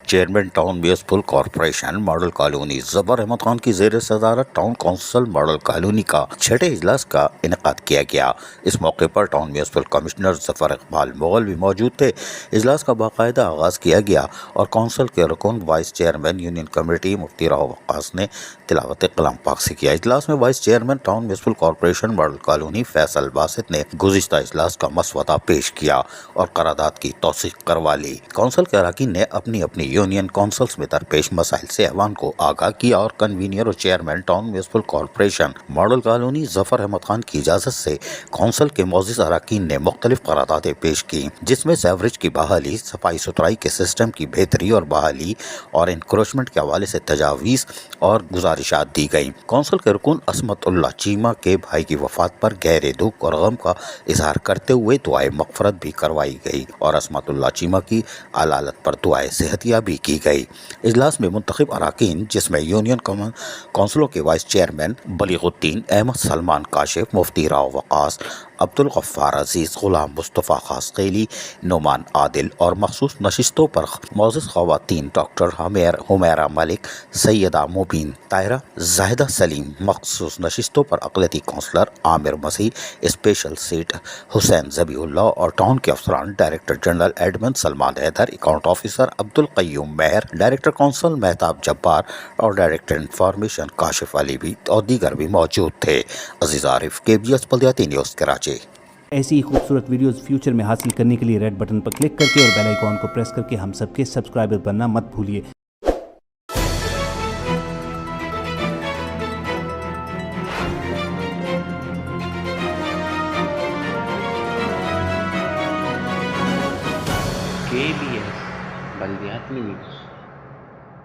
Chairman town municipal corporation model colony Zafar Ahmad Khan کی زیر صدارت ٹاؤن کونسل ماڈل کالونی کا چھٹے اجلاس کا انعقاد کیا گیا۔ اس موقع پر ٹاؤن میونسپل کمشنر ظفر اقبال مغل بھی موجود تھے۔ اجلاس کا باقاعدہ آغاز کیا گیا اور کونسل کے رکن وائس چیئرمین یونین کمیٹی مفتی راؤ وقاص نے تلاوت کلام پاک سے کیا۔ اجلاس میں vice chairman town municipal corporation model colony Faisal Basit نے گزشتہ اجلاس کا مسودہ پیش کیا اور قرارداد کی توثیق کروا لی۔ کونسل کے اراکین نے اپنی اپنی یونین کونسلز میں درپیش مسائل سے ایوان کو آگاہ کیا اور کنوینر اور chairman town municipal corporation model colony Zafar Ahmad Khan کی اجازت سے کونسل کے معزز اراکین نے مختلف قراردادیں پیش کی، جس میں سیوریج کی بحالی، صفائی ستھرائی کے سسٹم کی بہتری اور بحالی اور انکروچمنٹ کے حوالے سے تجاویز اور گزارشات دی گئیں۔ کونسل کے رکن عصمت اللہ چیمہ کے بھائی کی وفات پر گہرے دکھ اور غم کا اظہار کرتے ہوئے دعائے مغفرت بھی کروائی گئی اور عصمت اللہ چیمہ کی علالت پر دعائے صحت یابی کی گئی۔ اجلاس میں منتخب اراکین، جس میں یونین کونسلوں کے وائس چیئرمین بلیغ الدین احمد سلمان کاشف، مفتی راؤ وقاص، عبدالغفار عزیز، غلام مصطفیٰ خاصقیلی، نعمان عادل اور مخصوص نشستوں پر معزز خواتین ڈاکٹر حمیرہ ملک، سیدہ مبین طاہرہ، زاہدہ سلیم، مخصوص نشستوں پر اقلیتی کونسلر عامر مسیح، اسپیشل سیٹ حسین ذبیح اللہ اور ٹاؤن کے افسران، director general admin Salman Haider, account officer Abdul Qayyum Mehr, director council Mahtab جبار اور ڈائریکٹر انفارمیشن کاشف علی بھی اور دیگر بھی موجود تھے۔ عزیز عارف، KBS بلدیاتی نیوز کراچی۔ ایسی ہی خوبصورت ویڈیوز فیوچر میں حاصل کرنے کے لیے ریڈ بٹن پر کلک کر کے اور بیل آئیکن کو پریس کر کے ہم سب کے سبسکرائبر بننا مت بھولیے۔ KBS بلدیاتی نیوز۔